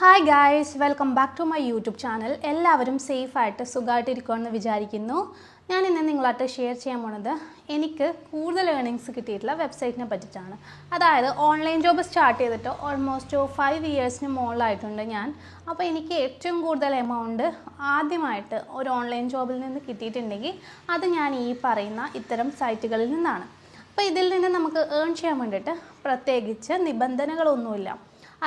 Hi guys, welcome back to my YouTube channel. എല്ലാവരും സേഫായിട്ട് സുഖമായിട്ടിരിക്കുമെന്ന് വിചാരിക്കുന്നു. ഞാൻ ഇന്ന് നിങ്ങളായിട്ട് ഷെയർ ചെയ്യാൻ പോണത് എനിക്ക് കൂടുതൽ ഏർണിങ്സ് കിട്ടിയിട്ടുള്ള വെബ്സൈറ്റിനെ പറ്റിയിട്ടാണ്. അതായത് ഓൺലൈൻ ജോബ് സ്റ്റാർട്ട് ചെയ്തിട്ട് ഓൾമോസ്റ്റ് 5 ഇയേഴ്സിന് മുകളിലായിട്ടുണ്ട് ഞാൻ. അപ്പോൾ എനിക്ക് ഏറ്റവും കൂടുതൽ എമൗണ്ട് ആദ്യമായിട്ട് ഒരു ഓൺലൈൻ ജോബിൽ നിന്ന് കിട്ടിയിട്ടുണ്ടെങ്കിൽ അത് ഞാൻ ഈ പറയുന്ന ഇത്തരം സൈറ്റുകളിൽ നിന്നാണ്. അപ്പോൾ ഇതിൽ നിന്ന് നമുക്ക് ഏൺ ചെയ്യാൻ വേണ്ടിയിട്ട് പ്രത്യേകിച്ച് നിബന്ധനകളൊന്നുമില്ല.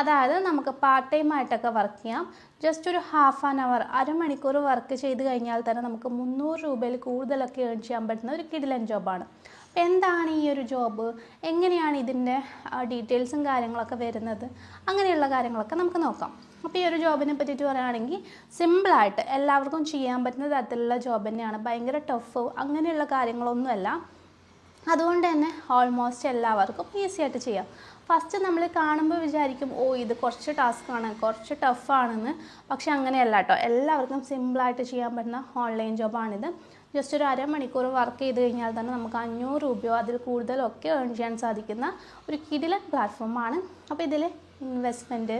അതായത് നമുക്ക് പാർട്ട് ടൈം ആയിട്ടൊക്കെ വർക്ക് ചെയ്യാം. ജസ്റ്റ് ഒരു ഹാഫ് ആൻ അവർ, അരമണിക്കൂർ വർക്ക് ചെയ്ത് കഴിഞ്ഞാൽ തന്നെ നമുക്ക് 300 രൂപയിൽ കൂടുതലൊക്കെ ഏൺ ചെയ്യാൻ പറ്റുന്ന ഒരു കിടിലൻ ജോബാണ്. അപ്പോൾ എന്താണ് ഈ ഒരു ജോബ്, എങ്ങനെയാണ് ഇതിൻ്റെ ഡീറ്റെയിൽസും കാര്യങ്ങളൊക്കെ വരുന്നത്, അങ്ങനെയുള്ള കാര്യങ്ങളൊക്കെ നമുക്ക് നോക്കാം. അപ്പോൾ ഈ ഒരു ജോബിനെ പറ്റിയിട്ട് പറയുകയാണെങ്കിൽ സിമ്പിളായിട്ട് എല്ലാവർക്കും ചെയ്യാൻ പറ്റുന്ന തരത്തിലുള്ള ജോബ് തന്നെയാണ്. ഭയങ്കര ടഫ് അങ്ങനെയുള്ള കാര്യങ്ങളൊന്നുമല്ല. അതുകൊണ്ട് തന്നെ ഓൾമോസ്റ്റ് എല്ലാവർക്കും ഈസി ആയിട്ട് ചെയ്യാം. ഫസ്റ്റ് നമ്മൾ കാണുമ്പോൾ വിചാരിക്കും ഇത് കുറച്ച് ടാസ്ക്കാണ്, കുറച്ച് ടഫാണെന്ന്. പക്ഷെ അങ്ങനെയല്ല കേട്ടോ. എല്ലാവർക്കും സിമ്പിളായിട്ട് ചെയ്യാൻ പറ്റുന്ന ഓൺലൈൻ ജോബാണിത്. ജസ്റ്റ് ഒരു അരമണിക്കൂർ വർക്ക് ചെയ്ത് കഴിഞ്ഞാൽ തന്നെ നമുക്ക് 500 രൂപയോ അതിൽ കൂടുതലൊക്കെ ഏൺ ചെയ്യാൻ സാധിക്കുന്ന ഒരു കിടിലൻ പ്ലാറ്റ്ഫോമാണ്. അപ്പോൾ ഇതിൽ ഇൻവെസ്റ്റ്മെൻറ്റ്,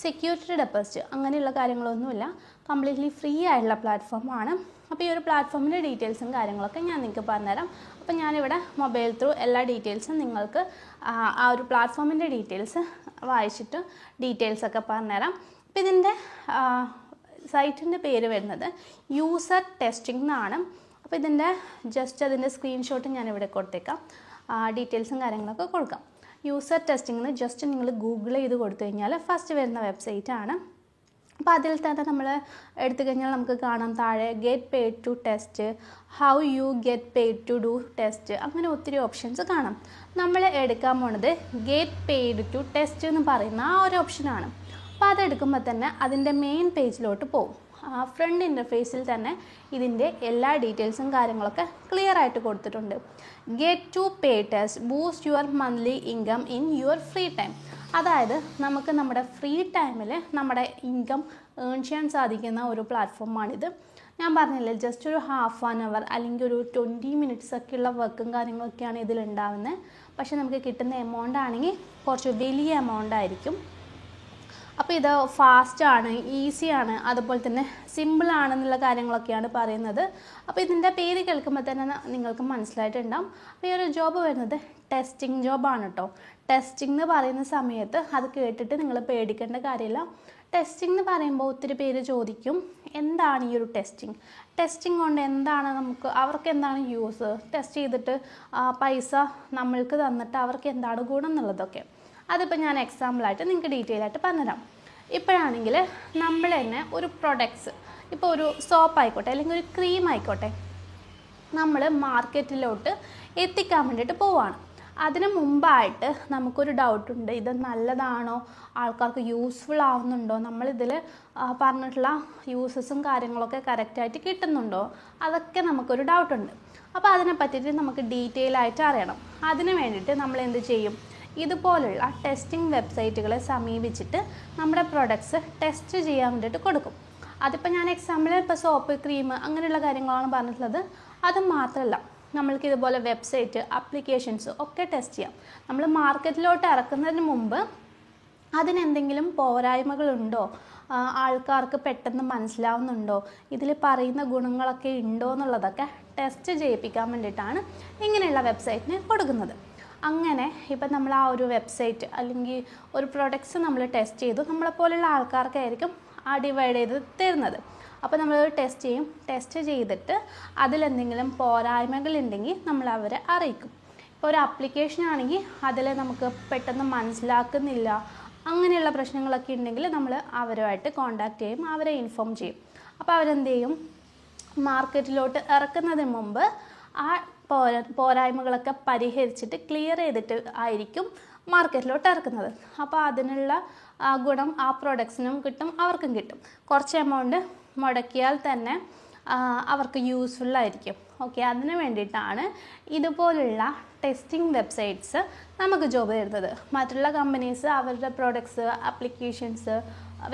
സെക്യൂരിറ്റി ഡെപ്പോസിറ്റ് അങ്ങനെയുള്ള കാര്യങ്ങളൊന്നുമില്ല. കംപ്ലീറ്റ്ലി ഫ്രീ ആയിട്ടുള്ള പ്ലാറ്റ്ഫോമാണ്. അപ്പോൾ ഈ ഒരു പ്ലാറ്റ്ഫോമിൻ്റെ ഡീറ്റെയിൽസും കാര്യങ്ങളൊക്കെ ഞാൻ നിങ്ങൾക്ക് പറഞ്ഞുതരാം. അപ്പോൾ ഞാനിവിടെ മൊബൈൽ ത്രൂ എല്ലാ ഡീറ്റെയിൽസും നിങ്ങൾക്ക് ആ ഒരു പ്ലാറ്റ്ഫോമിൻ്റെ ഡീറ്റെയിൽസ് വായിച്ചിട്ട് ഡീറ്റെയിൽസൊക്കെ പറഞ്ഞുതരാം. അപ്പോൾ ഇതിൻ്റെ സൈറ്റിൻ്റെ പേര് വരുന്നത് യൂസർ ടെസ്റ്റിംഗ് എന്നാണ്. അപ്പോൾ ഇതിൻ്റെ ജസ്റ്റ് അതിൻ്റെ സ്ക്രീൻഷോട്ട് ഞാനിവിടെ കൊടുത്തേക്കാം. ഡീറ്റെയിൽസും കാര്യങ്ങളൊക്കെ കൊടുക്കാം. യൂസർ ടെസ്റ്റിംഗ് ജസ്റ്റ് നിങ്ങൾ ഗൂഗിൾ ചെയ്ത് കൊടുത്തു കഴിഞ്ഞാൽ ഫസ്റ്റ് വരുന്ന വെബ്സൈറ്റാണ്. അപ്പോൾ അതിൽ തന്നെ നമ്മൾ എടുത്തു കഴിഞ്ഞാൽ നമുക്ക് കാണാം താഴെ get paid to test, how you get paid to do test, അങ്ങനെ ഒത്തിരി ഓപ്ഷൻസ് കാണാം. നമ്മൾ എടുക്കാൻ പോണത് ഗെറ്റ് പെയ്ഡ് ടു ടെസ്റ്റ് എന്ന് പറയുന്ന ആ ഒരു ഓപ്ഷനാണ്. അപ്പോൾ അതെടുക്കുമ്പോൾ തന്നെ അതിൻ്റെ മെയിൻ പേജിലോട്ട് പോകും. ഫ്രണ്ട് ഇൻ്റർഫേസിൽ തന്നെ ഇതിൻ്റെ എല്ലാ ഡീറ്റെയിൽസും കാര്യങ്ങളൊക്കെ ക്ലിയർ ആയിട്ട് കൊടുത്തിട്ടുണ്ട്. Get to pay test, boost your monthly income in your free time. അതായത് നമുക്ക് നമ്മുടെ ഫ്രീ ടൈമിൽ നമ്മുടെ ഇൻകം ഏൺ ചെയ്യാൻ സാധിക്കുന്ന ഒരു പ്ലാറ്റ്ഫോമാണിത്. ഞാൻ പറഞ്ഞില്ലേ, ജസ്റ്റ് ഒരു ഹാഫ് ആൻ അവർ അല്ലെങ്കിൽ ഒരു 20 മിനിറ്റ്സ് ഒക്കെയുള്ള വർക്കും കാര്യങ്ങളൊക്കെയാണ് ഇതിലുണ്ടാവുന്നത്. പക്ഷേ നമുക്ക് കിട്ടുന്ന എമൗണ്ട് ആണെങ്കിൽ കുറച്ച് വലിയ എമൗണ്ട് ആയിരിക്കും. അപ്പോൾ ഇത് ഫാസ്റ്റാണ്, ഈസിയാണ്, അതുപോലെ തന്നെ സിമ്പിളാണെന്നുള്ള കാര്യങ്ങളൊക്കെയാണ് പറയുന്നത്. അപ്പോൾ ഇതിൻ്റെ പേര് കേൾക്കുമ്പോൾ തന്നെ നിങ്ങൾക്ക് മനസ്സിലായിട്ടുണ്ടാവും. അപ്പോൾ ഈ ഒരു ജോബ് വരുന്നത് ടെസ്റ്റിംഗ് ജോബാണ് കേട്ടോ. ടെസ്റ്റിംഗ് എന്ന് പറയുന്ന സമയത്ത് അത് കേട്ടിട്ട് നിങ്ങൾ പേടിക്കേണ്ട കാര്യമില്ല. ടെസ്റ്റിംഗ് എന്ന് പറയുമ്പോൾ ഒത്തിരി പേര് ചോദിക്കും, എന്താണ് ഈ ഒരു ടെസ്റ്റിംഗ് കൊണ്ട് എന്താണ് അവർക്ക് എന്താണ് യൂസ്, ടെസ്റ്റ് ചെയ്തിട്ട് പൈസ നമ്മൾക്ക് തന്നിട്ട് അവർക്ക് എന്താണ് ഗുണം എന്നുള്ളതൊക്കെ. അതിപ്പോൾ ഞാൻ എക്സാമ്പിളായിട്ട് നിങ്ങൾക്ക് ഡീറ്റെയിൽ ആയിട്ട് പറഞ്ഞുതരാം. ഇപ്പോഴാണെങ്കിൽ നമ്മൾ തന്നെ ഒരു പ്രൊഡക്ട്സ്, ഇപ്പോൾ ഒരു സോപ്പ് ആയിക്കോട്ടെ അല്ലെങ്കിൽ ഒരു ക്രീം ആയിക്കോട്ടെ, നമ്മൾ മാർക്കറ്റിലോട്ട് എത്തിക്കാൻ വേണ്ടിയിട്ട് പോവുകയാണ്. അതിന് മുമ്പായിട്ട് നമുക്കൊരു ഡൗട്ടുണ്ട്, ഇത് നല്ലതാണോ, ആൾക്കാർക്ക് യൂസ്ഫുൾ ആവുന്നുണ്ടോ, നമ്മളിതിൽ പറഞ്ഞിട്ടുള്ള യൂസസും കാര്യങ്ങളൊക്കെ കറക്റ്റായിട്ട് കിട്ടുന്നുണ്ടോ, അതൊക്കെ നമുക്കൊരു ഡൗട്ടുണ്ട്. അപ്പോൾ അതിനെ പറ്റിയിട്ട് നമുക്ക് ഡീറ്റെയിൽ ആയിട്ട് അറിയണം. അതിന് വേണ്ടിയിട്ട് നമ്മൾ എന്ത് ചെയ്യും, ഇതുപോലുള്ള ടെസ്റ്റിംഗ് വെബ്സൈറ്റുകളെ സമീപിച്ചിട്ട് നമ്മുടെ പ്രൊഡക്ട്സ് ടെസ്റ്റ് ചെയ്യാൻ വേണ്ടിയിട്ട് കൊടുക്കും. അതിപ്പോൾ ഞാൻ എക്സാമ്പിൾ ഇപ്പോൾ സോപ്പ്, ക്രീം അങ്ങനെയുള്ള കാര്യങ്ങളാണ് പറഞ്ഞിട്ടുള്ളത്. അത് മാത്രമല്ല, നമ്മൾക്ക് ഇതുപോലെ വെബ്സൈറ്റ്, ആപ്ലിക്കേഷൻസ് ഒക്കെ ടെസ്റ്റ് ചെയ്യാം. നമ്മൾ മാർക്കറ്റിലോട്ട് ഇറക്കുന്നതിന് മുമ്പ് അതിനെന്തെങ്കിലും പോരായ്മകളുണ്ടോ, ആൾക്കാർക്ക് പെട്ടെന്ന് മനസ്സിലാവുന്നുണ്ടോ, ഇതിൽ പറയുന്ന ഗുണങ്ങളൊക്കെ ഉണ്ടോ എന്നുള്ളതൊക്കെ ടെസ്റ്റ് ചെയ്യിപ്പിക്കാൻ വേണ്ടിയിട്ടാണ് ഇങ്ങനെയുള്ള വെബ്സൈറ്റിന് കൊടുക്കുന്നത്. അങ്ങനെ ഇപ്പം നമ്മൾ ആ ഒരു വെബ്സൈറ്റ് അല്ലെങ്കിൽ ഒരു പ്രൊഡക്ട്സ് നമ്മൾ ടെസ്റ്റ് ചെയ്തു, നമ്മളെപ്പോലുള്ള ആൾക്കാർക്കായിരിക്കും ഡിവൈഡ് ചെയ്ത് തരുന്നത്. അപ്പോൾ നമ്മൾ ടെസ്റ്റ് ചെയ്യും. ടെസ്റ്റ് ചെയ്തിട്ട് അതിലെന്തെങ്കിലും പോരായ്മകളുണ്ടെങ്കിൽ നമ്മൾ അവരെ അറിയിക്കും. ഇപ്പോൾ ഒരു ആപ്ലിക്കേഷൻ ആണെങ്കിൽ അതിൽ നമുക്ക് പെട്ടെന്ന് മനസ്സിലാക്കുന്നില്ല, അങ്ങനെയുള്ള പ്രശ്നങ്ങളൊക്കെ ഉണ്ടെങ്കിൽ നമ്മൾ അവരുമായിട്ട് കോൺടാക്റ്റ് ചെയ്യും, അവരെ ഇൻഫോം ചെയ്യും. അപ്പോൾ അവരെന്ത് ചെയ്യും, മാർക്കറ്റിലോട്ട് ഇറക്കുന്നതിന് മുമ്പ് ആ പോരായ്മകളൊക്കെ പരിഹരിച്ചിട്ട് ക്ലിയർ ചെയ്തിട്ട് ആയിരിക്കും മാർക്കറ്റിലോട്ട് ഇറക്കുന്നത്. അപ്പോൾ അതിനുള്ള ഗുണം ആ പ്രൊഡക്ട്സിനും കിട്ടും, അവർക്കും കിട്ടും. കുറച്ച് എമൗണ്ട് മുടക്കിയാൽ തന്നെ അവർക്ക് യൂസ്ഫുള്ളായിരിക്കും. ഓക്കെ, അതിന് വേണ്ടിയിട്ടാണ് ഇതുപോലുള്ള ടെസ്റ്റിംഗ് വെബ്സൈറ്റ്സ് നമുക്ക് ജോബ് തരുന്നത്. മറ്റുള്ള കമ്പനീസ് അവരുടെ പ്രോഡക്ട്സ്, ആപ്ലിക്കേഷൻസ്,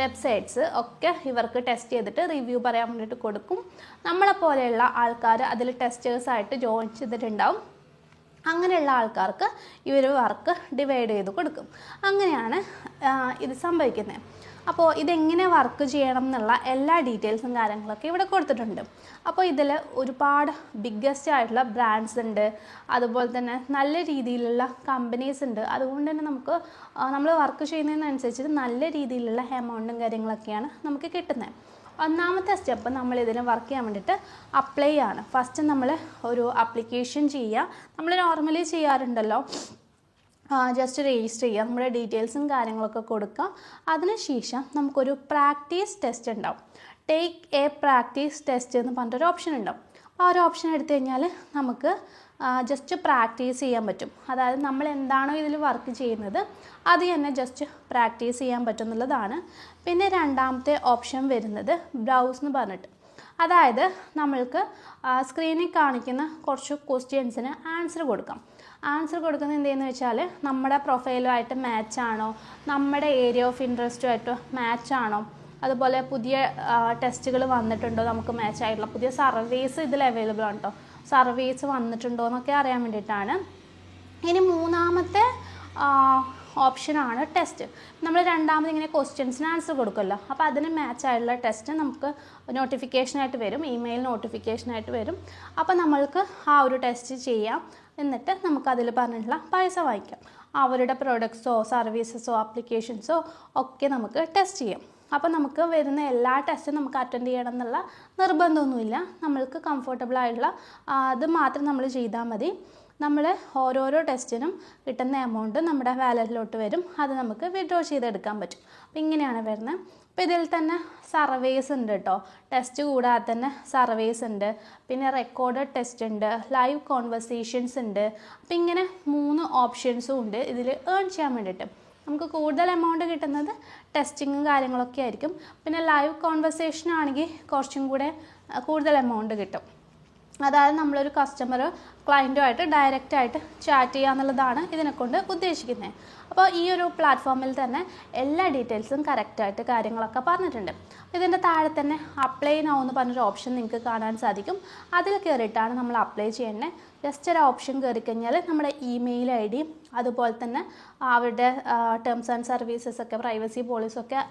വെബ്സൈറ്റ്സ് ഒക്കെ ഇവർക്ക് ടെസ്റ്റ് ചെയ്തിട്ട് റിവ്യൂ പറയാൻ വേണ്ടിയിട്ട് കൊടുക്കും. നമ്മളെപ്പോലെയുള്ള ആൾക്കാർ അതിൽ ടെസ്റ്റേഴ്സായിട്ട് ജോയിൻ ചെയ്തിട്ടുണ്ടാവും. അങ്ങനെയുള്ള ആൾക്കാർക്ക് ഇവർ വർക്ക് ഡിവൈഡ് ചെയ്ത് കൊടുക്കും. അങ്ങനെയാണ് ഇത് സംഭവിക്കുന്നത്. അപ്പോൾ ഇതെങ്ങനെ വർക്ക് ചെയ്യണം എന്നുള്ള എല്ലാ ഡീറ്റെയിൽസും കാര്യങ്ങളൊക്കെ ഇവിടെ കൊടുത്തിട്ടുണ്ട്. അപ്പോൾ ഇതിൽ ഒരുപാട് ബിഗ്ഗസ്റ്റ് ആയിട്ടുള്ള ബ്രാൻഡ്സ് ഉണ്ട്, അതുപോലെ തന്നെ നല്ല രീതിയിലുള്ള കമ്പനീസ് ഉണ്ട്. അതുകൊണ്ട് തന്നെ നമുക്ക് നമ്മൾ വർക്ക് ചെയ്യുന്നതിനനുസരിച്ച് നല്ല രീതിയിലുള്ള എമൗണ്ടും കാര്യങ്ങളൊക്കെയാണ് നമുക്ക് കിട്ടുന്നത്. ഒന്നാമത്തെ സ്റ്റെപ്പ് നമ്മൾ ഇതിന് വർക്ക് ചെയ്യാൻ വേണ്ടിയിട്ട് അപ്ലൈ ആണ്. ഫസ്റ്റ് നമ്മൾ ഒരു അപ്ലിക്കേഷൻ ചെയ്യുക. നമ്മൾ നോർമലി ചെയ്യാറുണ്ടല്ലോ, ജസ്റ്റ് രജിസ്റ്റർ ചെയ്യുക, നമ്മുടെ ഡീറ്റെയിൽസും കാര്യങ്ങളൊക്കെ കൊടുക്കുക. അതിനുശേഷം നമുക്കൊരു പ്രാക്ടീസ് ടെസ്റ്റ് ഉണ്ടാവും. ടേക്ക് എ പ്രാക്ടീസ് ടെസ്റ്റ് എന്ന് പറഞ്ഞിട്ടൊരു ഓപ്ഷൻ ഉണ്ടാവും. ആ ഒരു ഓപ്ഷൻ എടുത്തു കഴിഞ്ഞാൽ നമുക്ക് ജസ്റ്റ് പ്രാക്ടീസ് ചെയ്യാൻ പറ്റും. അതായത് നമ്മൾ എന്താണോ ഇതിൽ വർക്ക് ചെയ്യുന്നത് അത് തന്നെ ജസ്റ്റ് പ്രാക്ടീസ് ചെയ്യാൻ പറ്റും എന്നുള്ളതാണ്. പിന്നെ രണ്ടാമത്തെ ഓപ്ഷൻ വരുന്നത് ബ്രൗസ് എന്ന് പറഞ്ഞിട്ട്, അതായത് നമ്മൾക്ക് സ്ക്രീനിൽ കാണിക്കുന്ന കുറച്ച് ക്വസ്റ്റ്യൻസിന് ആൻസർ കൊടുക്കാം. ആൻസർ കൊടുക്കുന്നത് എന്തെന്ന് വെച്ചാൽ നമ്മുടെ പ്രൊഫൈലുമായിട്ട് മാച്ചാണോ, നമ്മുടെ ഏരിയ ഓഫ് ഇൻട്രസ്റ്റുമായിട്ട് മാച്ചാണോ, അതുപോലെ പുതിയ ടെസ്റ്റുകൾ വന്നിട്ടുണ്ടോ നമുക്ക് മാച്ച് ആയിട്ടുള്ള, പുതിയ സർവേസ് ഇതിൽ അവൈലബിൾ ആണ് കേട്ടോ, സർവേസ് വന്നിട്ടുണ്ടോ എന്നൊക്കെ അറിയാൻ വേണ്ടിയിട്ടാണ്. ഇനി മൂന്നാമത്തെ ഓപ്ഷനാണ് ടെസ്റ്റ്. നമ്മൾ രണ്ടാമത് ഇങ്ങനെ ക്വസ്റ്റ്യൻസിന് ആൻസർ കൊടുക്കുമല്ലോ, അപ്പോൾ അതിന് മാച്ച് ആയിട്ടുള്ള ടെസ്റ്റ് നമുക്ക് നോട്ടിഫിക്കേഷനായിട്ട് വരും, ഇമെയിൽ നോട്ടിഫിക്കേഷനായിട്ട് വരും. അപ്പോൾ നമ്മൾക്ക് ആ ഒരു ടെസ്റ്റ് ചെയ്യാം. എന്നിട്ട് നമുക്കതിൽ പറഞ്ഞിട്ടുള്ള പൈസ വാങ്ങിക്കാം. അവരുടെ പ്രൊഡക്ട്സോ സർവീസസോ ആപ്ലിക്കേഷൻസോ ഒക്കെ നമുക്ക് ടെസ്റ്റ് ചെയ്യാം. അപ്പോൾ നമുക്ക് വരുന്ന എല്ലാ ടെസ്റ്റും നമുക്ക് അറ്റൻഡ് ചെയ്യണം എന്നുള്ള നിർബന്ധമൊന്നുമില്ല. നമ്മൾക്ക് കംഫർട്ടബിൾ ആയിട്ടുള്ള അത് മാത്രം നമ്മൾ ചെയ്താൽ മതി. നമ്മൾ ഓരോരോ ടെസ്റ്റിനും കിട്ടുന്ന എമൗണ്ട് നമ്മുടെ വാലറ്റിലോട്ട് വരും. അത് നമുക്ക് വിഡ്രോ ചെയ്തെടുക്കാൻ പറ്റും. അപ്പോൾ ഇങ്ങനെയാണ് വരുന്നത്. അപ്പോൾ ഇതിൽ തന്നെ സർവേസ് ഉണ്ട് കേട്ടോ, ടെസ്റ്റ് കൂടാതെ തന്നെ സർവേസ് ഉണ്ട്, പിന്നെ റെക്കോർഡഡ് ടെസ്റ്റ് ഉണ്ട്, ലൈവ് കോൺവെർസേഷൻസ് ഉണ്ട്. അപ്പോൾ ഇങ്ങനെ 3 ഓപ്ഷൻസും ഉണ്ട് ഇതിൽ ഏൺ ചെയ്യാൻ വേണ്ടിയിട്ട്. നമുക്ക് കൂടുതൽ എമൗണ്ട് കിട്ടുന്നത് ടെസ്റ്റിങ്ങും കാര്യങ്ങളൊക്കെ ആയിരിക്കും. പിന്നെ ലൈവ് കോൺവെർസേഷൻ ആണെങ്കിൽ കുറച്ചും കൂടെ കൂടുതൽ എമൗണ്ട് കിട്ടും. അതായത് നമ്മളൊരു കസ്റ്റമർ ക്ലയൻറ്റുമായിട്ട് ഡയറക്റ്റായിട്ട് ചാറ്റ് ചെയ്യുക എന്നുള്ളതാണ് ഇതിനെക്കൊണ്ട് ഉദ്ദേശിക്കുന്നത്. അപ്പോൾ ഈ ഒരു പ്ലാറ്റ്ഫോമിൽ തന്നെ എല്ലാ ഡീറ്റെയിൽസും കറക്റ്റായിട്ട് കാര്യങ്ങളൊക്കെ പറഞ്ഞിട്ടുണ്ട്. ഇതിൻ്റെ താഴെ തന്നെ അപ്ലൈ നൗ എന്ന് പറഞ്ഞൊരു ഓപ്ഷൻ നിങ്ങൾക്ക് കാണാൻ സാധിക്കും. അതിൽ കയറിയിട്ടാണ് നമ്മൾ അപ്ലൈ ചെയ്യേണ്ടത്. ജസ്റ്റ് ഒരു ഓപ്ഷൻ കയറി കഴിഞ്ഞാൽ നമ്മുടെ ഇമെയിൽ ID, അതുപോലെ തന്നെ അവരുടെ ടേംസ് ആൻഡ് സർവീസസ് ഒക്കെ, പ്രൈവസി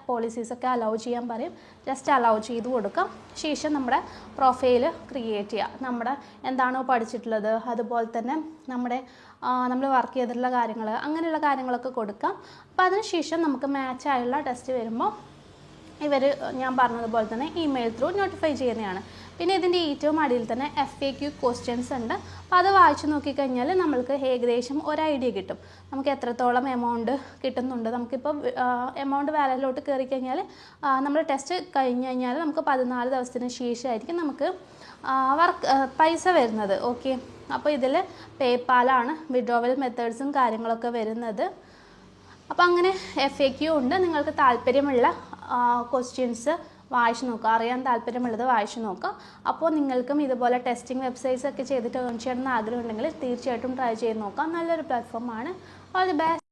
പോളിസീസൊക്കെ അലൗ ചെയ്യാൻ പറയും. ജസ്റ്റ് അലൗ ചെയ്ത് കൊടുക്കാം. ശേഷം നമ്മുടെ പ്രൊഫൈൽ ക്രിയേറ്റ് ചെയ്യുക. നമ്മുടെ എന്താണോ പഠിച്ചിട്ടുള്ളത്, അതുപോലെ തന്നെ നമ്മൾ വർക്ക് ചെയ്തിട്ടുള്ള കാര്യങ്ങൾ, അങ്ങനെയുള്ള കാര്യങ്ങളൊക്കെ കൊടുക്കാം. അപ്പോൾ അതിനുശേഷം നമുക്ക് മാച്ചായുള്ള ടെസ്റ്റ് വരുമ്പോൾ ഇവർ ഞാൻ പറഞ്ഞതുപോലെ തന്നെ ഇമെയിൽ ത്രൂ നോട്ടിഫൈ ചെയ്യുന്നതാണ്. പിന്നെ ഇതിൻ്റെ ഏറ്റവും അടിയിൽ തന്നെ FAQ ക്വസ്റ്റ്യൻസ് ഉണ്ട്. അപ്പോൾ അത് വായിച്ച് നോക്കിക്കഴിഞ്ഞാൽ നമ്മൾക്ക് ഏകദേശം ഒരു ഐഡിയ കിട്ടും നമുക്ക് എത്രത്തോളം എമൗണ്ട് കിട്ടുന്നുണ്ട്. നമുക്കിപ്പോൾ എമൗണ്ട് വാലറ്റിലോട്ട് കയറി കഴിഞ്ഞാൽ നമ്മൾ ടെസ്റ്റ് കഴിഞ്ഞ് കഴിഞ്ഞാൽ നമുക്ക് 14 ദിവസത്തിന് ശേഷമായിരിക്കും നമുക്ക് പൈസ വരുന്നത്. ഓക്കെ, അപ്പോൾ ഇതിൽ പേപ്പാലാണ് വിഡ്രോവൽ മെത്തേഡ്സും കാര്യങ്ങളൊക്കെ വരുന്നത്. അപ്പോൾ അങ്ങനെ FAQ ഉണ്ട്. നിങ്ങൾക്ക് താല്പര്യമുള്ള ക്വസ്റ്റ്യൻസ് വായിച്ച് നോക്കുക, അറിയാൻ താല്പര്യമുള്ളത് വായിച്ച് നോക്കുക. അപ്പോൾ നിങ്ങൾക്കും ഇതുപോലെ ടെസ്റ്റിംഗ് വെബ്സൈറ്റ്സ് ഒക്കെ ചെയ്തിട്ട് ഏൺ ചെയ്യണമെന്ന് ആഗ്രഹമുണ്ടെങ്കിൽ തീർച്ചയായിട്ടും ട്രൈ ചെയ്ത് നോക്കാം. നല്ലൊരു പ്ലാറ്റ്ഫോമാണ്. All the best.